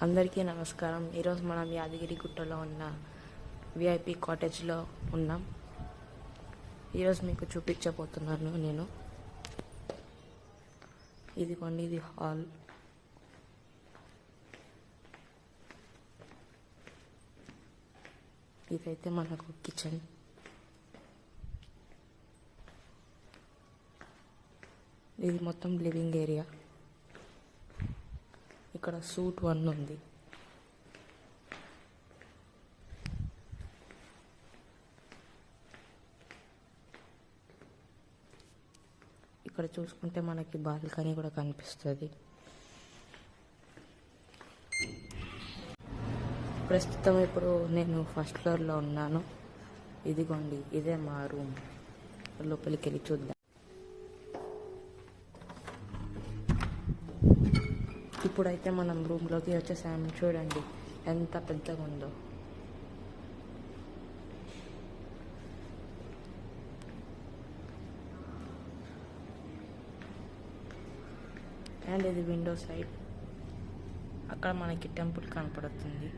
అందరికీ నమస్కారం. ఈరోజు మనం యాదగిరి గుట్టలో ఉన్న విఐపి కాటేజ్లో ఉన్నాం. ఈరోజు మీకు చూపించబోతున్నాను నేను. ఇదిగోండి, ఇది హాల్. ఇదైతే మనకు కిచెన్. ఇది మొత్తం లివింగ్ ఏరియా. ఇక్కడ సూట్ 1 ఉంది. ఇక్కడ చూసుకుంటే మనకి బాల్కనీ కూడా కనిపిస్తుంది. ప్రస్తుతం ఇప్పుడు నేను ఫస్ట్ ఫ్లోర్లో ఉన్నాను. ఇదిగోండి, ఇదే మా రూమ్. లోపలికి వెళ్ళి చూద్దాం. ఇప్పుడైతే మనం రూమ్లోకి వచ్చేసాము. చూడండి ఎంత పెద్దగా ఉందో. అండ్ ఇది విండో సైడ్. అక్కడ మనకి టెంపుల్ కనపడుతుంది.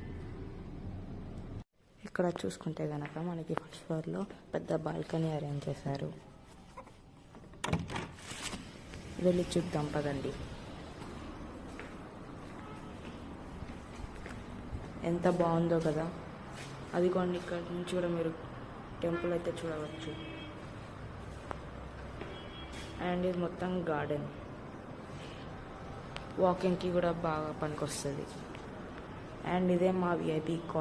ఇక్కడ చూసుకుంటే కనుక మనకి ఫస్ట్ ఫ్లోర్లో పెద్ద బాల్కనీ అరేంజ్ చేశారు. వెళ్ళి చూద్దాం పదండి. ఎంత బాగుందో కదా. అదిగోండి, ఇక్కడ నుంచి కూడా మీరు టెంపుల్ అయితే చూడవచ్చు. అండ్ ఇది మొత్తం గార్డెన్. వాకింగ్కి కూడా బాగా పనికొస్తుంది. అండ్ ఇదే మా విఐపి కాటేజ్.